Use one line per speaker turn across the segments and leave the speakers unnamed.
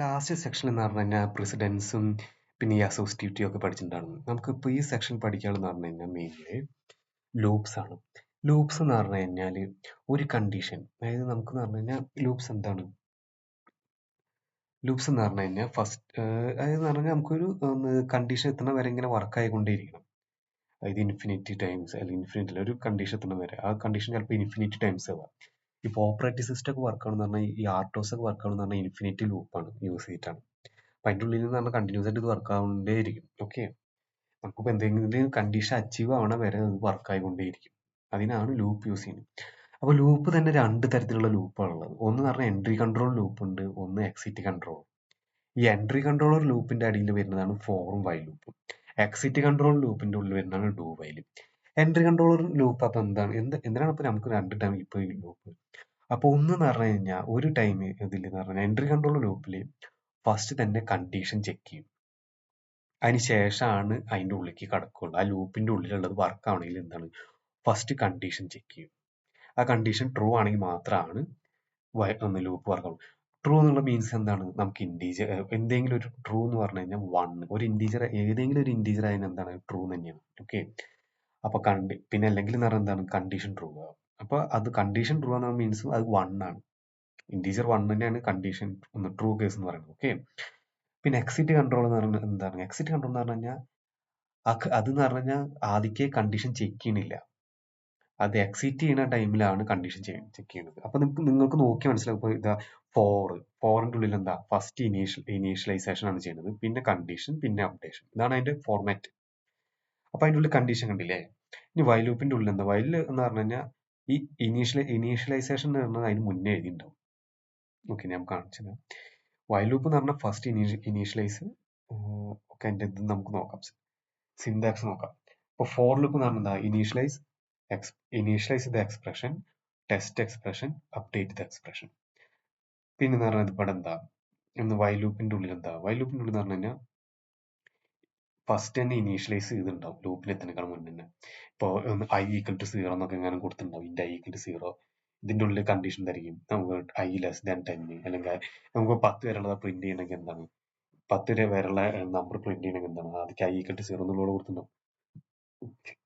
Last section എന്ന് പറഞ്ഞു കഴിഞ്ഞാൽ പ്രസിഡൻസും പിന്നെ ഈ അസോസിയേറ്റീവും ഒക്കെ പഠിച്ചിട്ടുണ്ടായിരുന്നു. നമുക്കിപ്പോൾ ഈ സെക്ഷൻ പഠിക്കാനുള്ളതെന്ന് പറഞ്ഞു കഴിഞ്ഞാൽ മെയിൻലി ലൂപ്സ് ആണ്. ലൂപ്സ് എന്ന് പറഞ്ഞു കഴിഞ്ഞാൽ ഒരു കണ്ടീഷൻ, അതായത് നമുക്കെന്ന് പറഞ്ഞു കഴിഞ്ഞാൽ ലൂപ്സ് എന്താണ്? ലൂപ്സ് എന്ന് പറഞ്ഞു കഴിഞ്ഞാൽ അതായത് പറഞ്ഞു കഴിഞ്ഞാൽ നമുക്കൊരു കണ്ടീഷൻ എത്തുന്ന വരെ ഇങ്ങനെ വർക്ക് ആയിക്കൊണ്ടേയിരിക്കണം. അതായത് ഇൻഫിനിറ്റി ടൈംസ് അല്ലെങ്കിൽ ഇൻഫിനിറ്റി ഒരു കണ്ടീഷൻ എത്തുന്ന വരെ ആ കണ്ടീഷൻ ചിലപ്പോൾ ഇൻഫിനിറ്റി ടൈംസ് ആവാം. ഇപ്പോൾ ഓപ്പറേറ്റിംഗ് സിസ്റ്റം ഒക്കെ വർക്ക് ആണെന്ന് പറഞ്ഞാൽ ഈ ആർട്ടോസ് ഒക്കെ വർക്ക് ആണെന്ന് പറഞ്ഞാൽ ഇൻഫിനിറ്റി ലൂപ്പാണ് യൂസ് ചെയ്തിട്ടാണ്. അപ്പം അതിൻ്റെ ഉള്ളിൽ നിന്ന് പറഞ്ഞാൽ കണ്ടിന്യൂസ് ആയിട്ട് ഇത് വർക്ക് ആവുകൊണ്ടേയിരിക്കും. ഓക്കെ, നമുക്കിപ്പോൾ എന്തെങ്കിലും കണ്ടീഷൻ അച്ചീവ് ആവണ വരെ അത് വർക്ക് ആയിക്കൊണ്ടേയിരിക്കും. അതിനാണ് ലൂപ്പ് യൂസ് ചെയ്യുന്നത്. അപ്പോൾ ലൂപ്പ് തന്നെ രണ്ട് തരത്തിലുള്ള ലൂപ്പാണ് ഉള്ളത്. ഒന്ന് പറഞ്ഞാൽ എൻട്രി കൺട്രോൾ ലൂപ്പ് ഉണ്ട്, ഒന്ന് എക്സിറ്റ് കൺട്രോൾ. ഈ എൻട്രി കൺട്രോളർ ലൂപ്പിന്റെ അടിയിൽ വരുന്നതാണ് ഫോറും വൈൽ ലൂപ്പും. എക്സിറ്റ് കൺട്രോൾ ലൂപ്പിന്റെ ഉള്ളിൽ വരുന്നതാണ് do while. Entry controller loop അപ്പൊ എന്താണ്, എന്തിനാണ് ഇപ്പൊ നമുക്ക് രണ്ട് ടൈം ഇപ്പൊ ഈ ലൂപ്പ്? അപ്പൊ ഒന്ന് പറഞ്ഞു കഴിഞ്ഞാൽ ഒരു ടൈം ഇതിൽ എന്ന് പറഞ്ഞാൽ എൻട്രി കൺട്രോൾ ലൂപ്പിൽ ഫസ്റ്റ് തന്നെ കണ്ടീഷൻ ചെക്ക് ചെയ്യും. അതിന് ശേഷമാണ് അതിന്റെ ഉള്ളിലേക്ക് കടക്കുള്ളൂ. ആ ലൂപ്പിന്റെ ഉള്ളിലുള്ളത് വർക്ക് ആണെങ്കിൽ എന്താണ്, ഫസ്റ്റ് കണ്ടീഷൻ ചെക്ക് ചെയ്യും. ആ കണ്ടീഷൻ ട്രൂ ആണെങ്കിൽ മാത്രമാണ് ലൂപ്പ് വർക്ക് ആവും. ട്രൂ എന്നുള്ള മീൻസ് എന്താണ്, നമുക്ക് ഇൻറ്റീജർ എന്തെങ്കിലും ഒരു ട്രൂ എന്ന് പറഞ്ഞു കഴിഞ്ഞാൽ 1 ഒരു ഇൻറ്റീജർ, ഏതെങ്കിലും ഒരു ഇൻറ്റീജർ ആയതിന് എന്താണ് ട്രൂ തന്നെയാണ്. ഓക്കെ, അപ്പൊ പിന്നെ അല്ലെങ്കിൽ എന്ന് പറഞ്ഞാൽ എന്താണ് കണ്ടീഷൻ ട്രൂ ആവും. അപ്പൊ അത് കണ്ടീഷൻ ട്രൂ എന്ന മീൻസ് അത് 1 ആണ്. ഇൻറ്റീജർ 1 തന്നെയാണ് കണ്ടീഷൻ ട്രൂ കേസ് എന്ന് പറയുന്നത്. ഓക്കെ, പിന്നെ എക്സിറ്റ് കൺട്രോൾ എന്ന് പറയുന്നത് എന്താണ്? എക്സിറ്റ് കൺട്രോൾ എന്ന് പറഞ്ഞു കഴിഞ്ഞാൽ അതെന്ന് പറഞ്ഞു കഴിഞ്ഞാൽ ആദ്യമേ കണ്ടീഷൻ ചെക്ക് ചെയ്യണില്ല, അത് എക്സിറ്റ് ചെയ്യുന്ന ടൈമിലാണ് കണ്ടീഷൻ ചെക്ക് ചെയ്യുന്നത്. അപ്പൊ നിങ്ങൾക്ക് നോക്കി മനസ്സിലാവും. ഇപ്പൊ ഇതാ ഫോറിന്റെ ഉള്ളിൽ എന്താ ഫസ്റ്റ് ഇനീഷ്യലൈസേഷൻ ആണ് ചെയ്യുന്നത്, പിന്നെ കണ്ടീഷൻ, പിന്നെ അപ്ഡേഷൻ. ഇതാണ് അതിന്റെ ഫോർമാറ്റ്. അപ്പൊ അതിന്റെ ഉള്ളിൽ കണ്ടീഷൻ കണ്ടില്ലേ? ഇനി വൈൽ ലൂപ്പിന്റെ ഉള്ളിൽ എന്താ? വൈൽ എന്ന് പറഞ്ഞു കഴിഞ്ഞാൽ ഈ ഇനീഷ്യലൈസേഷൻ എന്ന് പറഞ്ഞാൽ അതിന് മുന്നേ എഴുതിയിട്ടുണ്ടാവും. ഓക്കെ, ഞാൻ കാണിച്ചത് വൈൽ ലൂപ്പ് എന്ന് പറഞ്ഞാൽ ഫസ്റ്റ് ഇനീഷ്യലൈസ്. ഓക്കെ, അതിന്റെ ഇത് നമുക്ക് നോക്കാം, സിന്റാക്സ് നോക്കാം. ഇപ്പൊ ഫോർ ലൂപ്പ് എന്ന് പറഞ്ഞാൽ initialise the expression, test expression, update the expression. പിന്നെ പറഞ്ഞത് ഇവിടെ എന്താ, വൈൽ ലൂപ്പിന്റെ ഉള്ളിൽ എന്താ? വൈൽ ലൂപ്പിന്റെ ഉള്ളിൽ എന്ന് പറഞ്ഞു കഴിഞ്ഞാൽ ഫസ്റ്റ് തന്നെ ഇനീഷ്യലൈസ് ചെയ്തിട്ടുണ്ടാവും ലൂപ്പിൽ എത്തുന്നതിനേക്കാൾ മുന്നേ തന്നെ. ഇപ്പോൾ ഐ ഈക്വൽ ടു 0 എന്നൊക്കെ എങ്ങനെ കൊടുത്തിട്ടുണ്ടാവും, ഇന്റെ ഐ ഈക്വൽ ടു 0. ഇതിന്റെ ഉള്ളിൽ കണ്ടീഷൻ തരികയും നമുക്ക് ഐ ലെസ് ദാൻ 10 അല്ലെങ്കിൽ നമുക്ക് 10 വരെയുള്ളത് പ്രിന്റ് ചെയ്യണമെങ്കിൽ എന്താണ്, 10 വരെയുള്ള നമ്പർ പ്രിന്റ് ചെയ്യണമെങ്കിൽ എന്താണ്, ആദ്യം ഐ ഈക്വൽ ടു 0 എന്നുള്ളത് കൊടുത്തിട്ടുണ്ടാവും.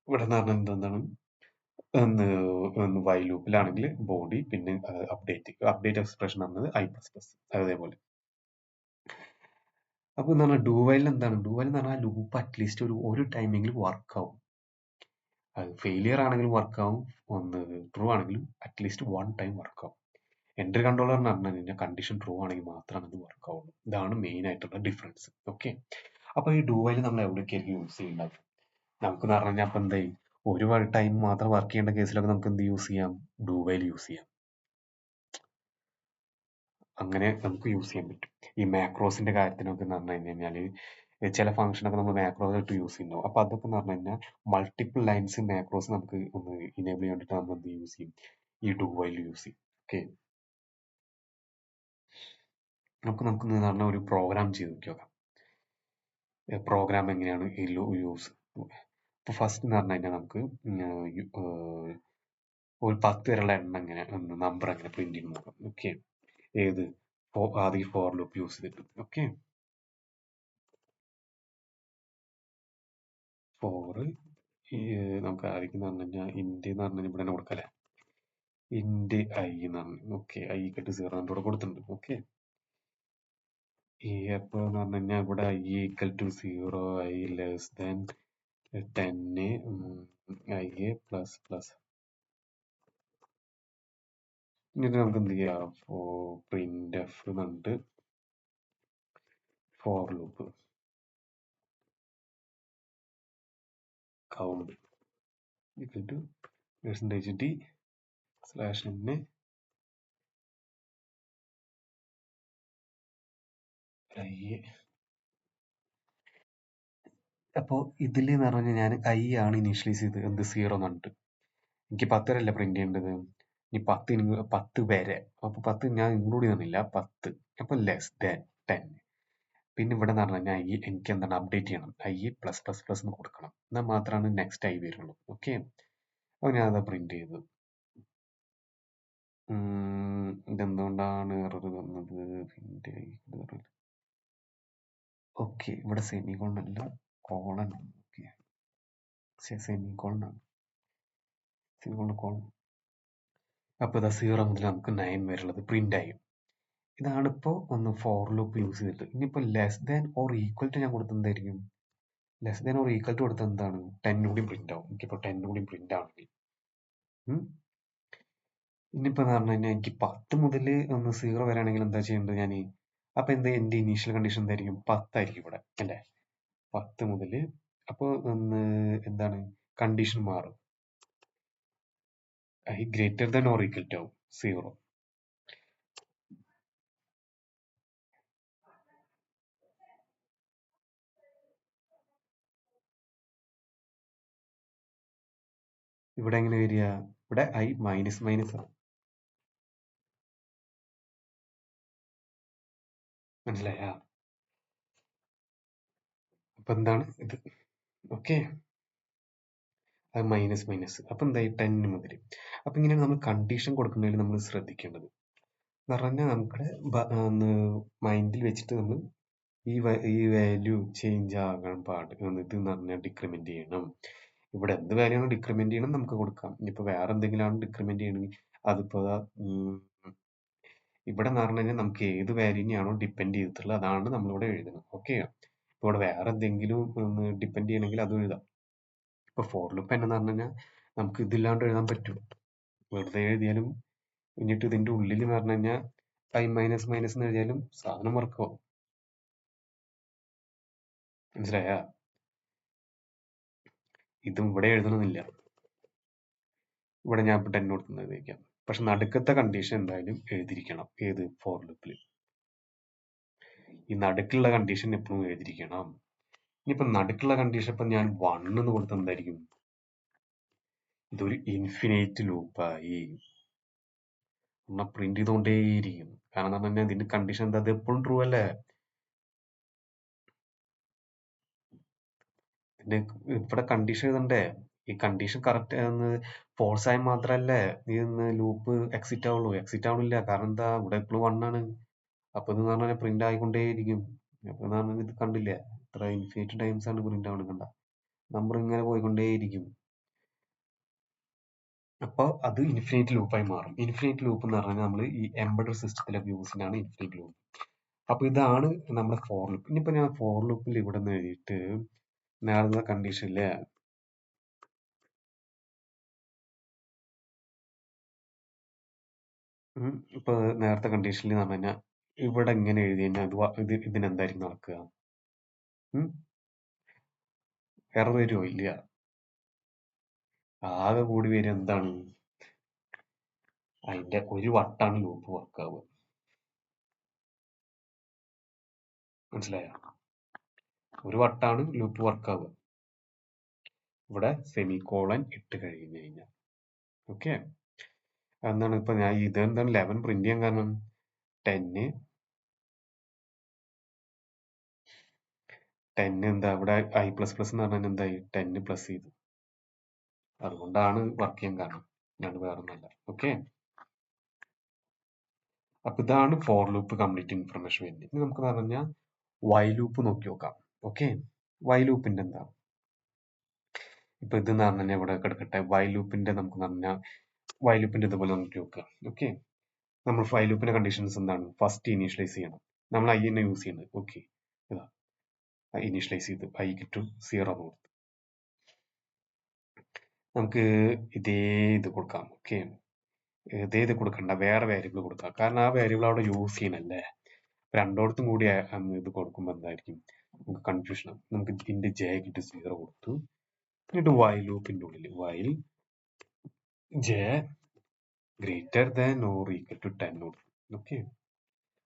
ഇവിടെ എന്ന് പറഞ്ഞാൽ എന്താണ്, വൈൽ ലൂപ്പിലാണെങ്കിൽ ബോഡി, പിന്നെ അപ്ഡേറ്റ് എക്സ്പ്രഷൻ എന്നത് ഐ പ്ലസ് പ്ലസ്, അതേപോലെ. അപ്പൊ എന്താണ് ഡു വൈൽ എന്താണ്? ഡു വൈൽ എന്ന് പറഞ്ഞാൽ ലൂപ്പ് അറ്റ്ലീസ്റ്റ് ഒരു ടൈമെങ്കിലും വർക്ക് ആവും. അത് ഫെയിലിയർ ആണെങ്കിലും വർക്ക് ആവും, ട്രൂ ആണെങ്കിലും അറ്റ്ലീസ്റ്റ് 1 ടൈം വർക്ക് ആവും. എൻട്രി കൺട്രോളർ എന്ന് പറഞ്ഞു കഴിഞ്ഞാൽ കണ്ടീഷൻ ട്രൂ ആണെങ്കിൽ മാത്രമാണ് അത് വർക്ക് ആവുള്ളൂ. ഇതാണ് മെയിൻ ആയിട്ടുള്ള ഡിഫറൻസ്. ഓക്കെ, അപ്പൊ ഈ ഡു വൈൽ നമ്മൾ എവിടേക്കായിരിക്കും യൂസ് ചെയ്യുന്നത്? നമുക്ക് പറഞ്ഞു കഴിഞ്ഞാൽ അപ്പൊ എന്തായി, ഒരു ടൈം മാത്രം വർക്ക് ചെയ്യേണ്ട കേസിലൊക്കെ നമുക്ക് എന്ത് യൂസ് ചെയ്യാം? ഡു വൈൽ യൂസ് ചെയ്യാം. അങ്ങനെ നമുക്ക് യൂസ് ചെയ്യാൻ പറ്റും. ഈ മാക്രോസിന്റെ കാര്യത്തിനൊക്കെ എന്ന് പറഞ്ഞു കഴിഞ്ഞാല് ചില ഫംഗ്ഷനൊക്കെ നമ്മൾ മാക്രോസ് ആയിട്ട് യൂസ് ചെയ്യുന്നു. അപ്പൊ അതൊക്കെ എന്ന് പറഞ്ഞു കഴിഞ്ഞാൽ മൾട്ടിപ്പിൾ ലൈൻസ് മാക്രോസ് നമുക്ക് ഒന്ന് ഇനേബിൾ ചെയ്യാൻ വേണ്ടിയിട്ട് നമ്മൾ എന്ത് യൂസ് ചെയ്യും? ഈ ഡു വൈൽ യൂസ് ചെയ്യും. ഓക്കെ, നമുക്ക് പറഞ്ഞ ഒരു പ്രോഗ്രാം ചെയ്ത് നോക്കാം. പ്രോഗ്രാം എങ്ങനെയാണ് ഈ യൂസ്? ഇപ്പൊ ഫസ്റ്റ് എന്ന് പറഞ്ഞു കഴിഞ്ഞാൽ നമുക്ക് ഒരു 10 വരെയുള്ള എണ്ണം എങ്ങനെ, നമ്പർ എങ്ങനെ പ്രിന്റ് ചെയ്ത് നോക്കാം. ഓക്കെ, ഏത് ആദ്യം ഫോർ ലൂപ്പ് യൂസ് ചെയ്തിട്ട്. ഓക്കെ, ഫോറ് നമുക്ക് ആദ്യം എന്ന് പറഞ്ഞു കഴിഞ്ഞാൽ ഇന്റ് എന്ന് പറഞ്ഞു ഇവിടെ തന്നെ കൊടുക്കല്ലേ, ഇന്റ് ഐ എന്ന് പറഞ്ഞു. ഓക്കെ, ഐ ഈക്വൽ 0 എന്ന് ഇവിടെ കൊടുത്തിട്ടുണ്ട്. ഓക്കെ, അപ്പൊ എന്ന് പറഞ്ഞു കഴിഞ്ഞാൽ ഇവിടെ i equal to 0, i less than 10, i plus plus. ഇത് നമുക്ക് എന്ത് ചെയ്യാം, പ്രിന്റ് എഫ് എന്നിട്ട് for loop count equal to %d /n i. അപ്പോ ഇതില് എന്ന് പറഞ്ഞു കഴിഞ്ഞാൽ ഞാൻ ഐ ആണ് ഇനീഷ്യലൈസ് ചെയ്ത് 0 എന്ന് പറഞ്ഞിട്ട്. എനിക്ക് 10 വരെയല്ല പ്രിന്റ് ചെയ്യേണ്ടത്, ഇനി 10 വരെ. അപ്പൊ 10 ഞാൻ ഇൻക്ലൂഡ് ചെയ്യുന്നില്ല, 10. അപ്പൊ ലെസ് ദാൻ 10. പിന്നെ ഇവിടെ എന്ന് പറഞ്ഞു കഴിഞ്ഞാൽ എനിക്ക് എന്താണ് അപ്ഡേറ്റ് ചെയ്യണം, ഐ പ്ലസ് പ്ലസ് പ്ലസ് എന്ന് കൊടുക്കണം, എന്നാൽ മാത്രമാണ് നെക്സ്റ്റ് ഐ വരുള്ളൂ. ഓക്കെ, അപ്പൊ ഞാൻ അത് പ്രിന്റ് ചെയ്തു. ഇതെന്തുകൊണ്ടാണ് എറർ വന്നത്? ഓക്കെ, ഇവിടെ സെമി കോളൻ അല്ല, കോളൻ. ഓക്കെ, സെമി കോളൻ ആണ്. Semi colon colon. അപ്പോൾ ഇതാ 0 മുതൽ നമുക്ക് 9 വരെയുള്ളത് പ്രിന്റ് ആയി. ഇതാണ് ഇപ്പോൾ ഒന്ന് ഫോർ ലൂപ്പ് യൂസ് ചെയ്തിട്ട്. ഇനിയിപ്പോൾ less than or equal to ഞാൻ കൊടുത്തത് എന്തായിരിക്കും? Less than or equal to കൊടുത്തത് എന്താണ്? 10 കൂടി പ്രിന്റ് ആവും. എനിക്കിപ്പോൾ 10 കൂടി പ്രിന്റ് ആണെങ്കിൽ ഇനിയിപ്പോൾ എന്ന് പറഞ്ഞു കഴിഞ്ഞാൽ എനിക്ക് 10 മുതൽ ഒന്ന് 0 വരെയാണെങ്കിൽ എന്താ ചെയ്യേണ്ടത് ഞാൻ? അപ്പോൾ എൻ്റെ ഇനീഷ്യൽ കണ്ടീഷൻ എന്തായിരിക്കും? 10 ആയിരിക്കും ഇവിടെ അല്ലേ? 10 മുതൽ അപ്പോൾ ഒന്ന് എന്താണ് കണ്ടീഷൻ മാറും. I greater than or equal to 0. ഇവിടെ എങ്ങനെ വരിക? ഇവിടെ ഐ മൈനസ് മൈനസ് ആണ്. മനസ്സിലായ? അപ്പൊ എന്താണ് ഇത്? ഓക്കെ, അത് മൈനസ് മൈനസ്. അപ്പൊ എന്തായി? 10 മുതൽ. അപ്പൊ ഇങ്ങനെയാണ് നമ്മൾ കണ്ടീഷൻ കൊടുക്കുന്നതിൽ നമ്മൾ ശ്രദ്ധിക്കേണ്ടത്. എന്ന് പറഞ്ഞാൽ നമ്മുടെ മൈൻഡിൽ വെച്ചിട്ട് നമ്മൾ ഈ വാല്യൂ ചേഞ്ച് ആകാൻ ഇത് എന്ന് പറഞ്ഞാൽ ഡിക്രിമെന്റ് ചെയ്യണം. ഇവിടെ എന്ത് വാല്യൂ ആണ് ഡിക്രിമെന്റ് ചെയ്യണം നമുക്ക് കൊടുക്കാം. ഇനിയിപ്പോ വേറെ എന്തെങ്കിലും ആണ് ഡിക്രിമെന്റ് ചെയ്യണമെങ്കിൽ അതിപ്പോ ഇവിടെ എന്ന് പറഞ്ഞു കഴിഞ്ഞാൽ നമുക്ക് ഏത് വാല്യൂനെയാണോ ഡിപ്പെൻഡ് ചെയ്തിട്ടുള്ളത് അതാണ് നമ്മളിവിടെ എഴുതുന്നത്. ഓക്കെ, ഇവിടെ വേറെ എന്തെങ്കിലും ഡിപ്പെൻഡ് ചെയ്യണമെങ്കിൽ അതും എഴുതാം. ഇപ്പൊ ഫോർ ലൂപ്പ് എന്ന് പറഞ്ഞു കഴിഞ്ഞാൽ നമുക്ക് ഇതില്ലാണ്ട് എഴുതാൻ പറ്റും. വെറുതെ എഴുതിയാലും എന്നിട്ട് ഇതിന്റെ ഉള്ളിൽ എന്ന് പറഞ്ഞു കഴിഞ്ഞാൽ ഐ മൈനസ് മൈനസ് എന്ന് എഴുതിയാലും സാധനം വർക്കാവും. മനസ്സിലായ? ഇതും ഇവിടെ എഴുതണമെന്നില്ല. ഇവിടെ ഞാൻ ഇപ്പൊ 10 കൊടുക്കുന്നത് എഴുതിയിരിക്കാം. പക്ഷെ നടുക്കത്തെ കണ്ടീഷൻ എന്തായാലും എഴുതിയിരിക്കണം. ഏത്? ഫോർ ലൂപ്പിൽ ഈ നടുക്കുള്ള കണ്ടീഷൻ എപ്പോഴും എഴുതിയിരിക്കണം. ഇനിയിപ്പോ നടുക്കുള്ള കണ്ടീഷൻ ഇപ്പൊ ഞാൻ 1 എന്ന് കൊടുത്ത എന്തായിരിക്കും? ഇതൊരു ഇൻഫിനിറ്റ് ലൂപ്പായി പ്രിന്റ് ചെയ്തുകൊണ്ടേയിരിക്കും. കാരണം എന്ന് പറഞ്ഞാൽ ഇതിന്റെ കണ്ടീഷൻ എന്താ? അത് എപ്പോഴും ട്രൂ അല്ലേ? ഇതിന്റെ ഇവിടെ കണ്ടീഷൻ എഴുതണ്ടേ? ഈ കണ്ടീഷൻ കറക്റ്റ് ഫോൾസ് ആയി മാത്രല്ലേ ഈ ലൂപ്പ് എക്സിറ്റ് ആവുള്ളൂ. എക്സിറ്റ് ആവണില്ല. കാരണം എന്താ? ഇവിടെ എപ്പോഴും 1 ആണ്. അപ്പൊ ഇത് പറഞ്ഞാൽ പ്രിന്റ് ആയിക്കൊണ്ടേയിരിക്കും. അപ്പൊ എന്ന് പറഞ്ഞാൽ ഇത് കണ്ടില്ലേ? ഇത്ര ഇൻഫിനിറ്റ് ടൈംസ് ആണ് പ്രിന്റ് ആവണത്. കണ്ട, നമ്പർ ഇങ്ങനെ പോയിക്കൊണ്ടേയിരിക്കും. അപ്പോൾ അത് ഇൻഫിനിറ്റ് ലൂപ്പായി മാറും. ഇൻഫിനിറ്റ് ലൂപ്പ് എന്ന് പറഞ്ഞാൽ നമ്മൾ ഈ എംബഡഡ് സിസ്റ്റത്തിലൊക്കെ യൂസ് ചെയ്യുന്നതാണ് ഇൻഫിനിറ്റ് ലൂപ്പ്. അപ്പൊ ഇതാണ് നമ്മുടെ ഫോർ ലൂപ്പ്. ഇനിയിപ്പോ ഞാൻ ഫോർ ലൂപ്പിൽ ഇവിടെ നിന്ന് എഴുതിയിട്ട് നേരത്തെ കണ്ടീഷനില് ഇപ്പൊ നേരത്തെ കണ്ടീഷനിൽ എന്ന് പറഞ്ഞു കഴിഞ്ഞാൽ ഇവിടെ ഇങ്ങനെ എഴുതി കഴിഞ്ഞാൽ ഇതിനെന്തായിരിക്കും നടക്കുക? എറർ വരുമോ? ഇല്ല. ആകെ കൂടി വരും എന്താണ്? അതിന്റെ ഒരു വട്ടാണ് ലൂപ്പ് വർക്കാവുക. മനസ്സിലായ? ഒരു വട്ടാണ് ലൂപ്പ് വർക്കാവുക. ഇവിടെ സെമി കോളൻ ഇട്ട് കഴിഞ്ഞു കഴിഞ്ഞാൽ. ഓക്കെ, എന്താണ് ഇപ്പൊ ഞാൻ ഇതെന്താണ് 11 പ്രിന്റ് ചെയ്യാൻ കാരണം? 10 എന്താ ഇവിടെ ഐ പ്ലസ് പ്ലസ് എന്ന് പറഞ്ഞാൽ എന്തായി? 10 പ്ലസ് ചെയ്തു. അതുകൊണ്ടാണ് വർക്ക് ചെയ്യാൻ കാരണം, ഞാൻ വേറൊന്നല്ല. ഓക്കെ, അപ്പൊ ഇതാണ് ഫോർ ലൂപ്പ് കംപ്ലീറ്റ് ഇൻഫർമേഷൻ വരുന്നത്. ഇനി നമുക്ക് പറഞ്ഞാൽ വൈ ലൂപ്പ് നോക്കി നോക്കാം. ഓക്കെ, വൈ ലൂപ്പിന്റെ എന്താ? ഇപ്പൊ ഇത് എന്ന് പറഞ്ഞാൽ ഇവിടെ കിടക്കട്ടെ. വൈ ലൂപ്പിന്റെ നമുക്ക് പറഞ്ഞാൽ വൈ ലൂപ്പിന്റെ ഇതുപോലെ നമുക്ക് നോക്കാം. ഓക്കെ, നമ്മൾ വൈ ലൂപ്പിന്റെ കണ്ടീഷൻസ് എന്താണ്? ഫസ്റ്റ് ഇനീഷ്യലൈസ് ചെയ്യണം. നമ്മൾ ഐ തന്നെ യൂസ് ചെയ്യുന്നത്. ഓക്കെ, ഇതാ ഇനീഷ്യലൈസ് ചെയ്ത് ഐ ടു 0 കൊടുത്തു. നമുക്ക് ഇതേ ഇത് കൊടുക്കാം. ഓക്കെ, ഇതേ ഇത് കൊടുക്കണ്ട, വേറെ വേരിയബിൾ കൊടുക്കാം. കാരണം ആ വേരിയബിൾ അവിടെ യൂസ് ചെയ്യണല്ലേ. രണ്ടോടത്തും കൂടി ഇത് കൊടുക്കുമ്പോൾ എന്തായിരിക്കും? നമുക്ക് കൺഫ്യൂഷൻ ആവും. നമുക്ക് ഇതിന്റെ ജെ കിട്ടി 0 കൊടുത്തു. എന്നിട്ട് വൈ ലൂപ്പിന്റെ ഉള്ളിൽ while j greater than or equal to 10 കൊടുത്തു. ഓക്കെ,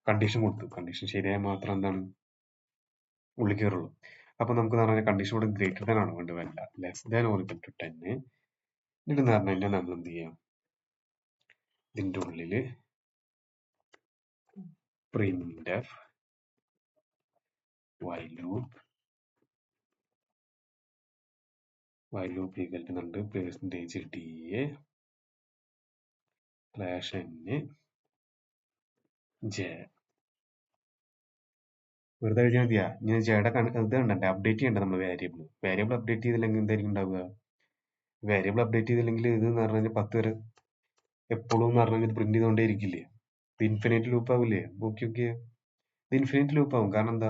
കണ്ടീഷൻ കൊടുത്തു. കണ്ടീഷൻ ശരിയായ മാത്രം എന്താണ് ഉള്ളിൽ കയറുള്ളൂ. അപ്പൊ നമുക്ക് പറഞ്ഞാൽ കണ്ടീഷൻ കൂടെ ഗ്രേറ്റർ ദാൻ ആണ് വേണ്ടത്, വേണ്ട less than or equal to 10. എന്നിട്ട് പറഞ്ഞു കഴിഞ്ഞാൽ നമ്മൾ എന്ത് ചെയ്യാം? ഇതിന്റെ ഉള്ളില് printf while loop equal to ഉണ്ട് percentage da slash n j വെറുതെ എഴുതിയാൽ മതിയാ. ഇനി ജയുടെ ഇത് കണ്ടേ, അപ്ഡേറ്റ് ചെയ്യണ്ടേ നമ്മൾ വേരിയബിൾ അപ്ഡേറ്റ് ചെയ്തില്ലെങ്കിൽ എന്തായിരിക്കും ഉണ്ടാവുക? വേരിയബിൾ അപ്ഡേറ്റ് ചെയ്തില്ലെങ്കിൽ ഇത് എന്ന് പറഞ്ഞു കഴിഞ്ഞാൽ 10 വരെ എപ്പോഴും എന്ന് പറഞ്ഞു കഴിഞ്ഞാൽ ഇത് പ്രിന്റ് ചെയ്തുകൊണ്ടേ ഇരിക്കില്ലേ? ഇത് ഇൻഫിനിറ്റ് ലൂപ്പ് ആവില്ലേ? നോക്കി നോക്കിയേ, ഇത് ഇൻഫിനിറ്റ് ലൂപ്പ് ആവും. കാരണം എന്താ,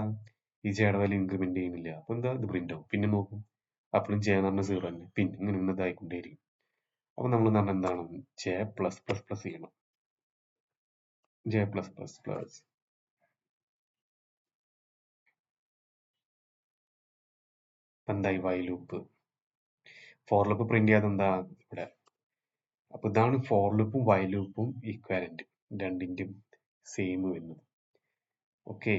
ഈ ജയുടെ വാല്യൂ ഇൻക്രിമെന്റ് ചെയ്യുന്നില്ല. അപ്പൊ എന്താ, ഇത് പ്രിന്റ് ആവും. പിന്നെ നോക്കും, അപ്പോഴും ജെ എന്ന് പറഞ്ഞ 0 തന്നെ. പിന്നെ ഇങ്ങനെ ഇതായിക്കൊണ്ടേയിരിക്കും. അപ്പൊ നമ്മൾ എന്ന് പറഞ്ഞാൽ എന്താണ്, ജെ പ്ലസ് പ്ലസ് പ്ലസ് ചെയ്യണം. ജെ പ്ലസ് പ്ലസ് പ്ലസ് എന്തായി, while loop. For loop print ചെയ്യാതെ എന്താ ഇവിടെ. അപ്പൊ ഇതാണ് ഫോർ ലൂപ്പും വൈ ലൂപ്പും ഈക്വാലന്റ്, രണ്ടിന്റെയും സെയിം വരുന്നത്. ഓക്കെ,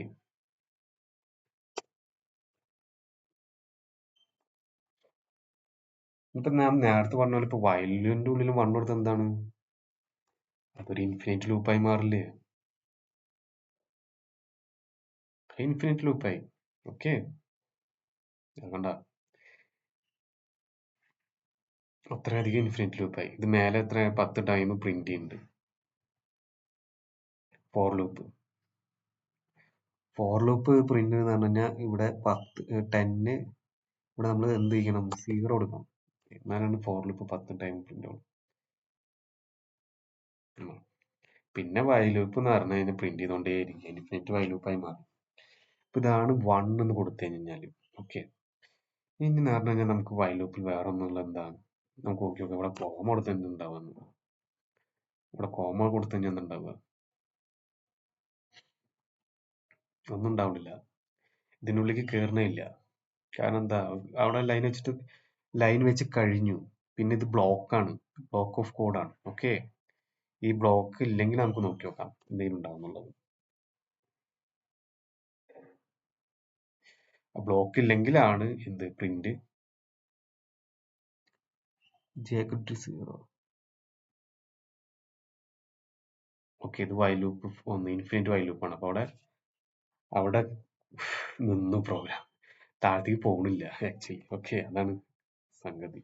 ഇപ്പൊ ഞാൻ നേരത്തെ പറഞ്ഞ പോലെ ഇപ്പൊ വൈലിന്റെ ഉള്ളിൽ വൺ കൊടുത്ത് എന്താണ്, അതൊരു ഇൻഫിനിറ്റ് ലൂപ്പായി മാറില്ലേ? ഇൻഫിനിറ്റ് ലൂപ്പായി. ഓക്കെ, കണ്ട, അത്രയധികം ഇൻഫിനിറ്റ് ലൂപ്പായി. ഇത് മേലെ എത്ര 10 ടൈം പ്രിന്റ് ചെയ്യുന്നുണ്ട്. ഫോർ ലൂപ്പ് പ്രിന്റ് എന്ന് പറഞ്ഞു കഴിഞ്ഞാൽ ഇവിടെ 10 ഇവിടെ നമ്മൾ എന്ത് ചെയ്യണം, 0 കൊടുക്കണം. എന്നാലാണ് ഫോർ ലൂപ്പ് 10 ടൈം പ്രിന്റ് ആവും. പിന്നെ വൈ ലൂപ്പ് എന്ന് പറഞ്ഞു കഴിഞ്ഞാൽ പ്രിന്റ് ചെയ്തുകൊണ്ടേയിരിക്കും, ഇൻഫിനിറ്റ് വൈ ലൂപ്പായി മാറും. അപ്പൊ ഇതാണ് 1 എന്ന് കൊടുത്തു കഴിഞ്ഞാല്. ഓക്കെ, ഇനി എന്ന് പറഞ്ഞു കഴിഞ്ഞാൽ നമുക്ക് വൈ ലൂപ്പിൽ വേറെ ഒന്നുള്ള എന്താണ്, നമുക്ക് നോക്കി നോക്കാം. ഇവിടെ കോമ കൊടുത്ത് എന്തുണ്ടാവുക, ഇവിടെ കോമ കൊടുത്തു കഴിഞ്ഞാൽ എന്തുണ്ടാവുക, ഒന്നും ഉണ്ടാവുന്നില്ല. ഇതിനുള്ളിലേക്ക് കയറണേ ഇല്ല. കാരണം എന്താ, അവിടെ ലൈൻ വെച്ച് കഴിഞ്ഞു. പിന്നെ ഇത് ബ്ലോക്കാണ്, ബ്ലോക്ക് ഓഫ് കോഡാണ്. ഓക്കെ, ഈ ബ്ലോക്ക് ഇല്ലെങ്കിൽ നമുക്ക് നോക്കി നോക്കാം എന്തെങ്കിലും ഉണ്ടാവുന്നുള്ളത്. ആ ബ്ലോക്ക് ഇല്ലെങ്കിലാണ് എന്ത് പ്രിന്റ് ജെ0. ഓക്കെ, ഇത് വൈ ലൂപ്പ് ഒന്ന് ഇൻഫിനിറ്റ് വൈ ലൂപ്പാണ്. അപ്പൊ അവിടെ നിന്നു പ്രോഗ്രാം, താഴത്തേക്ക് പോകണില്ല ആക്ച്വലി. ഓക്കെ, അതാണ് സംഗതി.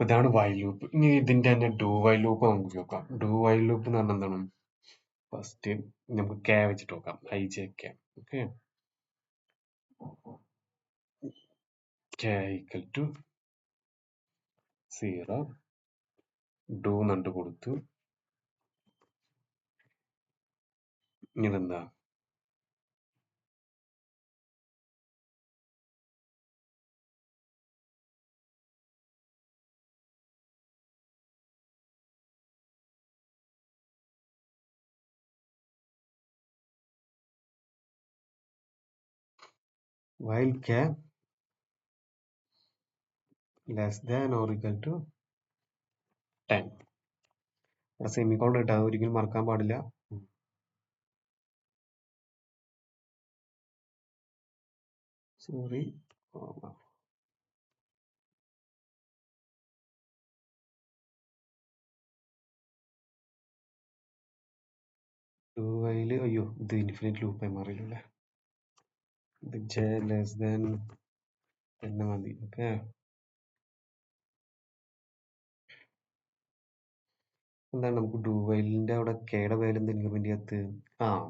ഇതാണ് വൈ ലൂപ്പ്. ഇനി ഇതിന്റെ തന്നെ ഡു വൈ ലൂപ്പ് നമുക്ക് നോക്കാം. ഡു വൈ ലൂപ്പ് എന്ന് പറഞ്ഞാൽ എന്താണ്, ഫസ്റ്റ് നമുക്ക് കെ വെച്ചിട്ട് നോക്കാം, IJK. Okay, k equal to 0 do എന്നുണ്ട് കൊടുത്തു. ഇതെന്താ, while k less than or equal to 10. ഇവിടെ സെമിക്കോളൻ ഇട്ടാ ഒരിക്കലും മറക്കാൻ പാടില്ല. സോറി, ഡു വൈല്, അയ്യോ ഇത് ഇൻഫിനിറ്റ് ലൂപ്പായി മാറിയില്ലേ. ഇത് ജെ ലെസ് ദാൻ തന്നെ മതി. ഓക്കെ, എന്താണ് നമുക്ക് ഡു വൈലിന്റെ അവിടെ കെയുടെ വാല്യൂ എന്താ ഇൻക്രിമെന്റ് ചെയ്യാത്ത,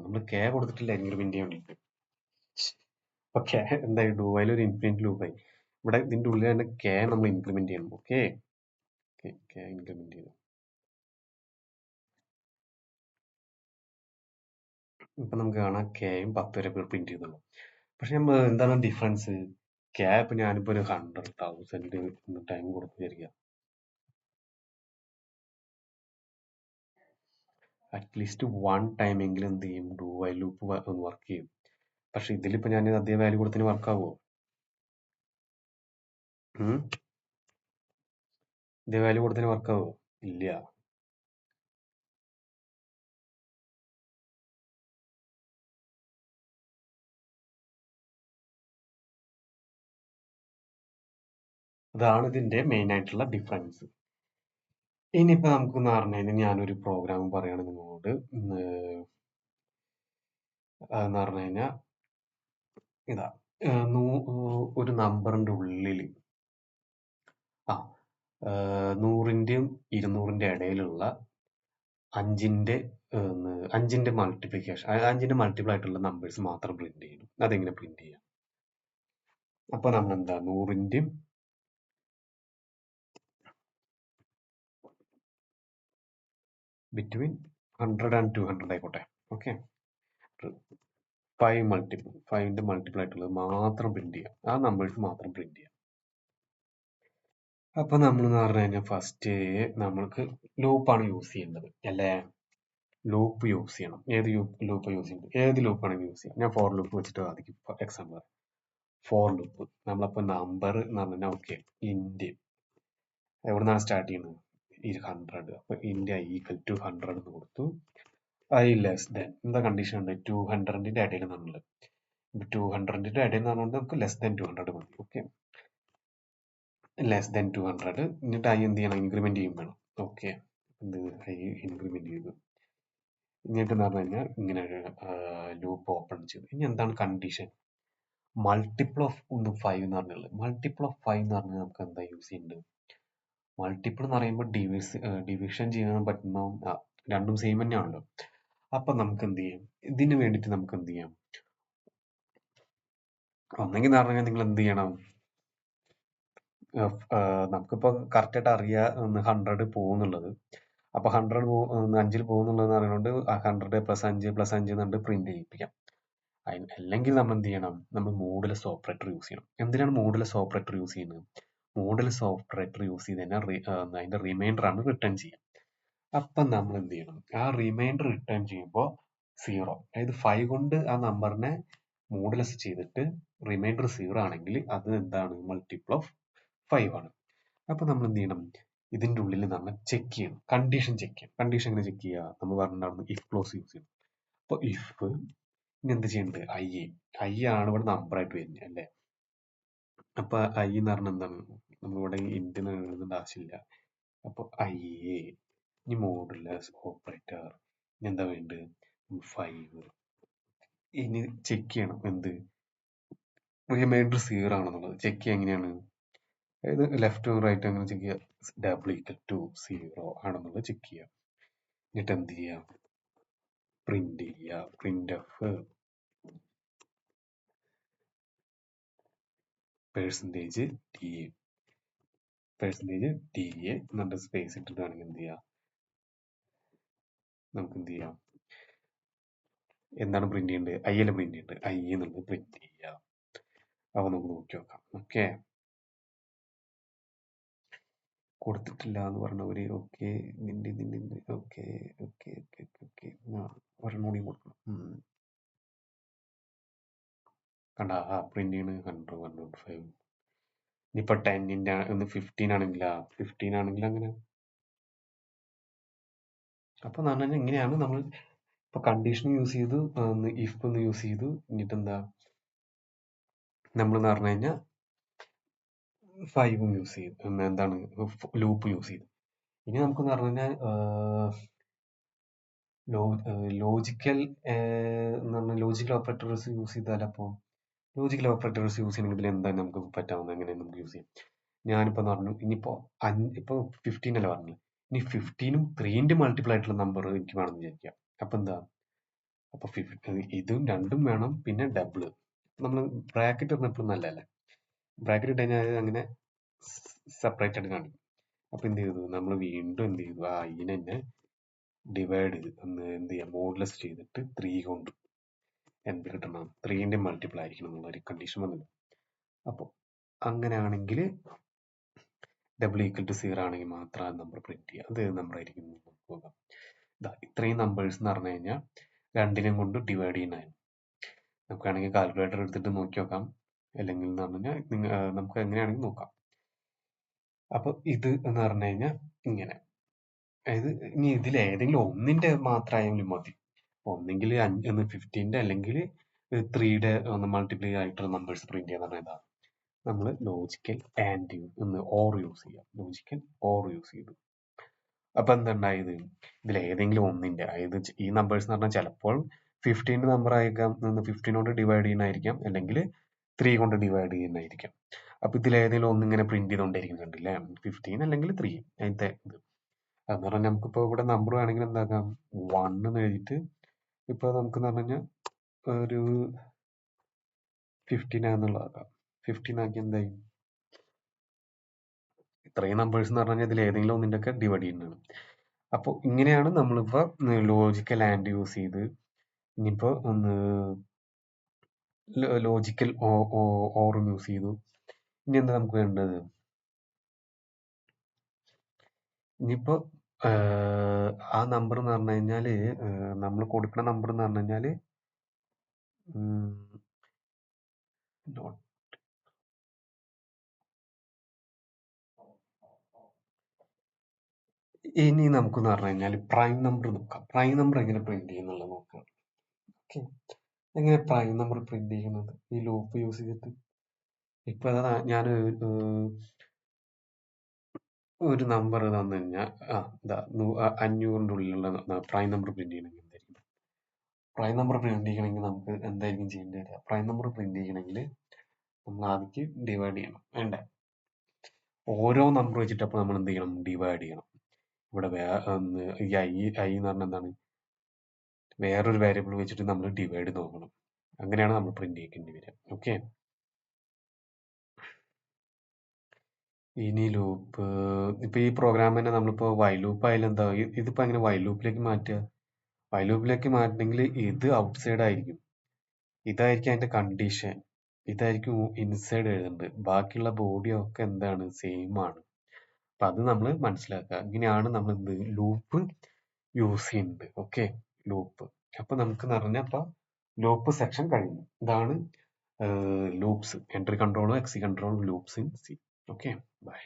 നമ്മൾ കെ കൊടുത്തിട്ടില്ല ഇൻക്രിമെന്റ് ചെയ്യാൻ വേണ്ടിട്ട്. ഓക്കെ, എന്തായി, ഡു വൈൽ ഒരു ഇൻഫിനിറ്റ് ലൂപ്പായി. ഇവിടെ ഇതിന്റെ ഉള്ളിൽ തന്നെ കെ നമ്മൾ ഇൻക്രിമെന്റ് ചെയ്യണം. ഓക്കെ, കെ ഇൻക്രിമെന്റ് ചെയ്തു. ഇപ്പൊ നമുക്ക് കാണാം കെയും 10 വരെ പ്രിന്റ് ചെയ്തുള്ളൂ. പക്ഷെ നമ്മൾ എന്താണ് ഡിഫറൻസ്, കെ ഇപ്പൊ ഞാനിപ്പോ ഒരു 100,000 ടൈം കൊടുത്തു വിചാരിക്കാം. അറ്റ്ലീസ്റ്റ് 1 ടൈം എങ്കിലും എന്ത് ചെയ്യും, ഡു വൈൽ ലൂപ്പ് ഒന്ന് വർക്ക് ചെയ്യും. പക്ഷെ ഇതിലിപ്പോ ഞാൻ അതേ വാല്യൂ കൊടുത്തതിന് വർക്ക് ആവുമോ? ഇതേ വാല്യൂ കൊടുത്തതിന് വർക്ക് ആവുമോ? ഇല്ല. അതാണ് ഇതിന്റെ മെയിൻ ആയിട്ടുള്ള ഡിഫറൻസ്. ഇനിയിപ്പോ നമുക്കെന്ന് പറഞ്ഞു കഴിഞ്ഞാൽ ഞാനൊരു പ്രോഗ്രാം പറയാണ് നിങ്ങളോട്. അതെന്ന് പറഞ്ഞു കഴിഞ്ഞാൽ ഇതാ, ഒരു നമ്പറിന്റെ ഉള്ളിൽ 100ന്റെയും 200ന്റെ ഇടയിലുള്ള 5ന്റെ 5ന്റെ മൾട്ടിപ്ലിക്കേഷൻ 5ന്റെ മൾട്ടിപ്പിൾ ആയിട്ടുള്ള നമ്പേഴ്സ് മാത്രം പ്രിന്റ് ചെയ്യണം. അതെങ്ങനെ പ്രിന്റ് ചെയ്യാം? അപ്പൊ നമ്മൾ എന്താ 100ന്റെയും ബിറ്റ്വീൻ 100 ആൻഡ് 200 ആയിക്കോട്ടെ. ഓക്കെ, 5ന്റെ മൾട്ടിപ്പിൾ ആയിട്ടുള്ളത് മാത്രം പ്രിന്റ് ചെയ്യാം. ആ നമ്പേഴ്സ് മാത്രം പ്രിന്റ് ചെയ്യാം. അപ്പൊ നമ്മൾ എന്ന് പറഞ്ഞു കഴിഞ്ഞാൽ ഫസ്റ്റ് നമ്മൾക്ക് ലൂപ്പാണ് യൂസ് ചെയ്യേണ്ടത് അല്ലേ? ലൂപ്പ് യൂസ് ചെയ്യണം. ഏത് ലൂപ്പ് യൂസ് ചെയ്യുന്നത്? ഏത് ലൂപ്പാണ് യൂസ് ചെയ്യുക? ഞാൻ ഫോർ ലൂപ്പ് വെച്ചിട്ട് ആദ്യം എക്സാമ്പിൾ പറയാം. ഫോർ ലൂപ്പ് നമ്മളപ്പോ നമ്പർ എന്ന് പറഞ്ഞാൽ ഓക്കെ ഇൻഡ് എവിടെ നിന്നാണ് സ്റ്റാർട്ട് ചെയ്യുന്നത്? 100. അപ്പൊ ഇൻഡ് ഐ ഈക്വൽ ടു 100 എന്ന് കൊടുത്തു. ഐ ലെസ് ദാൻ എന്താ കണ്ടീഷൻ ഉണ്ട്? 200ന്റെ ഇടയിൽ നമ്മൾ 200ന്റെ ഇടയിൽ എന്ന് പറഞ്ഞുകൊണ്ട് നമുക്ക് ലെസ് ദാൻ 200 മതി. Okay, less than 200. എന്നിട്ട് ഐ എന്ത് ചെയ്യണം? ഇൻക്രിമെന്റ് ചെയ്യും വേണം. ഓക്കെ, എന്ത് ഐ ഇൻക്രിമെന്റ് ചെയ്തു. എന്നിട്ട് എന്ന് പറഞ്ഞു കഴിഞ്ഞാൽ ഇങ്ങനെ ലൂപ്പ് ഓപ്പൺ ചെയ്തു. ഇനി എന്താണ് കണ്ടീഷൻ? മൾട്ടിപ്പിൾ ഓഫ് 5 എന്ന് പറഞ്ഞുള്ളത്. മൾട്ടിപ്പിൾ ഓഫ് 5 എന്ന് പറഞ്ഞാൽ നമുക്ക് എന്താ യൂസ് ചെയ്യുന്നുണ്ട്? മൾട്ടിപ്പിൾ എന്ന് പറയുമ്പോൾ ഡിവിഷൻ ചെയ്യാൻ പറ്റുന്ന രണ്ടും സെയിം തന്നെയാണല്ലോ. അപ്പൊ നമുക്ക് എന്ത് ചെയ്യാം? ഇതിന് വേണ്ടിയിട്ട് നമുക്ക് എന്ത് ചെയ്യാം? ഒന്നെങ്കിൽ എന്ന് പറഞ്ഞാൽ നിങ്ങൾ എന്ത് ചെയ്യണം? നമുക്കിപ്പോ കറക്റ്റ് ആയിട്ട് അറിയാം 100 പോകുന്നുള്ളത്. അപ്പൊ 100 5ൽ പോകുന്നുള്ളത് പറയുന്നത് 100 പ്ലസ് 5 പ്ലസ് 5 എന്നുണ്ട് പ്രിന്റ് ചെയ്യിപ്പിക്കാം. അല്ലെങ്കിൽ നമ്മൾ എന്ത് ചെയ്യണം? നമ്മൾ മോഡുലസ് ഓപ്പറേറ്റർ യൂസ് ചെയ്യണം. എന്തിനാണ് മോഡുലസ് ഓപ്പറേറ്റർ യൂസ് ചെയ്യുന്നത്? മോഡുലസ് ഓപ്പറേറ്റർ യൂസ് ചെയ്ത് കഴിഞ്ഞാൽ അതിന്റെ റിമൈൻഡർ ആണ് റിട്ടേൺ ചെയ്യുക. അപ്പം നമ്മൾ എന്ത് ചെയ്യണം? ആ റിമൈൻഡർ റിട്ടേൺ ചെയ്യുമ്പോൾ 0, അതായത് 5 കൊണ്ട് ആ നമ്പറിനെ മോഡുലസ് ചെയ്തിട്ട് റിമൈൻഡർ 0 ആണെങ്കിൽ അത് എന്താണ്? മൾട്ടിപ്പിൾ ഓഫ് 5 ആണ്. അപ്പൊ നമ്മൾ എന്ത് ചെയ്യണം? ഇതിന്റെ ഉള്ളിൽ നമ്മൾ ചെക്ക് ചെയ്യണം, കണ്ടീഷൻ ചെക്ക് ചെയ്യണം. കണ്ടീഷൻ എങ്ങനെ ചെക്ക് ചെയ്യുക? നമ്മൾ പറഞ്ഞിട്ടുണ്ടായിരുന്നു ഇഫ് ക്ലോസ് യൂസ് ചെയ്യണം. അപ്പൊ ഇഫ് ഇനി എന്ത് ചെയ്യുന്നുണ്ട്? ഐ ആണ് ഇവിടെ നമ്പർ ആയിട്ട് വരുന്നത് അല്ലേ? അപ്പൊ ഐ എന്ന് പറഞ്ഞാൽ എന്താണ്? നമ്മളിവിടെ ഇന്ത്യൻ എഴുതേണ്ട ആവശ്യമില്ല. അപ്പൊ ഐ ഇനി മോഡുലസ് ഓപ്പറേറ്റർ ഇനി എന്താ വേണ്ടത്? 5. ഇനി ചെക്ക് ചെയ്യണം എന്ത്? റിമൈൻഡർ 0 ആണെന്നുള്ളത് ചെക്ക് ചെയ്യുക. എങ്ങനെയാണ്? അതായത് ലെഫ്റ്റും റൈറ്റും അങ്ങനെ ചെക്ക് ചെയ്യുക. ഡബിൾ ഈക്വൽ ടു 0 ആണെന്നുള്ളത് ചെക്ക് ചെയ്യുക. എന്നിട്ട് എന്ത് ചെയ്യാം? പ്രിന്റ് ചെയ്യുക. Print F percentage T A എന്നിട്ട് സ്പേസ് ഇട്ടിട്ടാണെങ്കിൽ എന്ത് ചെയ്യാം? നമുക്ക് എന്ത് ചെയ്യാം? എന്താണ് പ്രിന്റ് ചെയ്യേണ്ടത്? ഐ അല്ല പ്രിന്റ് ചെയ്യേണ്ടത്? ഐ എന്നുള്ളത് പ്രിന്റ് ചെയ്യാം. അപ്പൊ നമുക്ക് നോക്കി നോക്കാം. ഓക്കെ, കൊടുത്തിട്ടില്ല എന്ന് പറഞ്ഞവര് okay okay okay okay okay ഒരെണ്ണം കൂടി കൊടുക്കണം. കണ്ട പ്രിന്റ് ചെയ്യണ് 100 105. ഇനിയിപ്പോ 10ന്റെ 15 ആണെങ്കിൽ 15 ആണെങ്കിൽ അങ്ങനെ. അപ്പൊ എന്ന് പറഞ്ഞാൽ ഇങ്ങനെയാണ് നമ്മൾ ഇപ്പൊ കണ്ടീഷൻ യൂസ് ചെയ്തു, ഇഫ് ഒന്ന് യൂസ് ചെയ്തു. എന്നിട്ട് എന്താ നമ്മൾ എന്ന് പറഞ്ഞു കഴിഞ്ഞാൽ 5 യൂസ് ചെയ്തു. എന്താണ് ലൂപ്പ് യൂസ് ചെയ്തു. ഇനി നമുക്കെന്ന് പറഞ്ഞു കഴിഞ്ഞാൽ ലോജിക്കൽ ഓപ്പറേറ്റേഴ്സ് യൂസ് ചെയ്താൽ അപ്പോൾ ലോജിക്കൽ ഓപ്പറേറ്റേഴ്സ് യൂസ് ചെയ്യണമെങ്കിൽ ഇതിൽ എന്താണ് നമുക്ക് പറ്റാവുന്നത്? എങ്ങനെ നമുക്ക് യൂസ് ചെയ്യാം? ഞാനിപ്പോ പറഞ്ഞു ഇനിയിപ്പോ ഇപ്പൊ 15 അല്ല പറഞ്ഞത്. ഇനി 15ഉം 3ന്റെ മൾട്ടിപ്പിൾ ആയിട്ടുള്ള നമ്പർ എനിക്ക് വേണമെന്ന് വിചാരിക്കാം. അപ്പൊ എന്താ? അപ്പൊ ഇതും രണ്ടും വേണം, പിന്നെ ഡബിള്. നമ്മൾ ബ്രാക്കറ്റ് ഇടുന്നപ്പോൾ നല്ലതല്ലേ? ബ്രാക്കറ്റ് ഇട്ട് കഴിഞ്ഞാൽ അങ്ങനെ സെപ്പറേറ്റ് ആയിട്ട് കാണിക്കും. അപ്പൊ എന്ത് ചെയ്തു? നമ്മൾ വീണ്ടും എന്ത് ചെയ്തു? ആ ഇതിനെ തന്നെ ഡിവൈഡ് ചെയ്ത് എന്ത് ചെയ്യാം? മോഡുലസ് ചെയ്തിട്ട് 3 കൊണ്ട് എന്ത് കിട്ടണം? 3ന്റെ മൾട്ടിപ്പിൾ ആയിരിക്കണം എന്നുള്ള ഒരു കണ്ടീഷൻ വന്നത്. അപ്പോൾ അങ്ങനെയാണെങ്കിൽ ഡബിൾ ഈക്വൽ ടു 0 ആണെങ്കിൽ മാത്രം ആ നമ്പർ പ്രിന്റ് ചെയ്യുക. അത് ഏത് നമ്പർ ആയിരിക്കും? നോക്കാം. ഇത്രയും നമ്പേഴ്സ് എന്ന് പറഞ്ഞു കഴിഞ്ഞാൽ രണ്ടിനെയും കൊണ്ട് ഡിവൈഡ് ചെയ്യുന്നതാണ്. നമുക്ക് വേണമെങ്കിൽ കാൽക്കുലേറ്റർ എടുത്തിട്ട് നോക്കി നോക്കാം. അല്ലെങ്കിൽ എന്ന് പറഞ്ഞു കഴിഞ്ഞാൽ നമുക്ക് എങ്ങനെയാണെങ്കിൽ നോക്കാം. അപ്പൊ ഇത് എന്ന് പറഞ്ഞു കഴിഞ്ഞാൽ ഇങ്ങനെ, അതായത് ഇനി ഇതിൽ ഏതെങ്കിലും ഒന്നിന്റെ മാത്രമായാലും മതി. ഒന്നെങ്കിൽ 15ന്റെ അല്ലെങ്കിൽ 3യുടെ മൾട്ടിപ്ലൈ ആയിട്ടുള്ള നമ്പേഴ്സ് പ്രിന്റ് ചെയ്യാൻ പറഞ്ഞാൽ നമ്മൾ ലോജിക്കൽ ആൻഡ് ഓർ യൂസ് ചെയ്യാം. ലോജിക്കൽ ഓർ യൂസ് ചെയ്തു. അപ്പൊ എന്തുണ്ടായത്? ഇതിൽ ഏതെങ്കിലും ഒന്നിന്റെ, അതായത് ഈ നമ്പേഴ്സ് എന്ന് പറഞ്ഞാൽ ചിലപ്പോൾ 15ന്റെ നമ്പർ ആയിരിക്കാം, 15 കൊണ്ട് ഡിവൈഡ് ചെയ്യുന്നതായിരിക്കാം, അല്ലെങ്കിൽ 3 കൊണ്ട് ഡിവൈഡ് ചെയ്യുന്നതായിരിക്കാം. അപ്പൊ ഇതിൽ ഏതെങ്കിലും ഒന്നിങ്ങനെ പ്രിന്റ് ചെയ്തുകൊണ്ടിരിക്കുന്നുണ്ടല്ലേ? 15 അല്ലെങ്കിൽ 3 അതിന്റെ ഇത്. അതെന്ന് പറഞ്ഞാൽ നമുക്കിപ്പോൾ ഇവിടെ നമ്പർ വേണമെങ്കിൽ എന്താക്കാം 1 എന്ന് എഴുതിയിട്ട് ഇപ്പോൾ നമുക്കെന്ന് പറഞ്ഞു കഴിഞ്ഞാൽ ഒരു 15 എന്നുള്ളതാക്കാം. 15 ആക്കി എന്തായി, ഇത്രയും നമ്പേഴ്സ് എന്ന് പറഞ്ഞു കഴിഞ്ഞാൽ ഇതിൽ ഏതെങ്കിലും ഒന്നിൻ്റെ ഒക്കെ ഡിവൈഡ് ചെയ്യുന്നതാണ്. അപ്പോൾ ഇങ്ങനെയാണ് നമ്മളിപ്പോൾ ലോജിക്കൽ ആൻഡ് യൂസ് ചെയ്ത്, ഇനിയിപ്പോൾ ഒന്ന് ലോജിക്കൽ ഓറും യൂസ് ചെയ്തു. ഇനി എന്താ നമുക്ക് വേണ്ടത്, ഇനിയിപ്പോൾ ആ നമ്പർ എന്ന് പറഞ്ഞു കഴിഞ്ഞാൽ നമ്മൾ കൊടുക്കുന്ന നമ്പർ എന്ന് പറഞ്ഞു കഴിഞ്ഞാൽ ഇനി നമുക്കെന്ന് പറഞ്ഞു കഴിഞ്ഞാൽ പ്രൈം നമ്പർ നോക്കാം. പ്രൈം നമ്പർ എങ്ങനെ പ്രിന്റ് ചെയ്യുന്നുള്ളത് നോക്കാം. ഓക്കെ, എങ്ങനെ പ്രൈം നമ്പർ പ്രിന്റ് ചെയ്യുന്നത് ഈ ലൂപ്പ് യൂസ് ചെയ്തിട്ട്. ഇപ്പൊ അതാ ഞാൻ ഒരു നമ്പർ തന്നു കഴിഞ്ഞാൽ ഇതാ 500ന്റെ ഉള്ളിലുള്ള പ്രൈം നമ്പർ പ്രിന്റ് ചെയ്യണമെങ്കിൽ എന്തായിരിക്കും, പ്രൈം നമ്പർ പ്രിന്റ് ചെയ്യണമെങ്കിൽ നമുക്ക് എന്തായിരിക്കും ചെയ്യേണ്ടി വരിക, പ്രൈം നമ്പർ പ്രിന്റ് ചെയ്യണമെങ്കിൽ നമ്മൾ ആദ്യം ഡിവൈഡ് ചെയ്യണം വേണ്ടേ, ഓരോ നമ്പർ വെച്ചിട്ട്. അപ്പോൾ നമ്മൾ എന്ത് ചെയ്യണം, ഡിവൈഡ് ചെയ്യണം. ഇവിടെ ഈ ഐ എന്ന് പറഞ്ഞാൽ എന്താണ്, വേറൊരു വേരിയബിൾ വെച്ചിട്ട് നമ്മൾ ഡിവൈഡ് നോക്കണം. അങ്ങനെയാണ് നമ്മൾ പ്രിന്റ് ചെയ്യേണ്ടി വരിക. ഓക്കെ, ഇനി ലൂപ്പ്, ഇപ്പൊ ഈ പ്രോഗ്രാം തന്നെ നമ്മളിപ്പോ വൈൽ ലൂപ്പ് ആയാലും എന്താ, ഇതിപ്പോ എങ്ങനെ വൈൽ ലൂപ്പിലേക്ക് മാറ്റുക, വൈൽ ലൂപ്പിലേക്ക് മാറ്റണമെങ്കിൽ ഇത് ഔട്ട്സൈഡ് ആയിരിക്കും, ഇതായിരിക്കും അതിന്റെ കണ്ടീഷൻ, ഇതായിരിക്കും ഇൻസൈഡ് എഴുതേണ്ടത്. ബാക്കിയുള്ള ബോഡി ഒക്കെ എന്താണ്, സെയിം ആണ്. അപ്പൊ അത് നമ്മൾ മനസ്സിലാക്കുക. ഇങ്ങനെയാണ് നമ്മൾ എന്ത് ലൂപ്പ് യൂസ് ചെയ്യുന്നത്. Okay, loop. അപ്പൊ നമുക്ക് നിറഞ്ഞപ്പോ ലൂപ്പ് സെക്ഷൻ കഴിഞ്ഞു. ഇതാണ് ലൂപ്സ്, എൻട്രി കൺട്രോളും എക്സി കൺട്രോളും loops in C. Okay, by.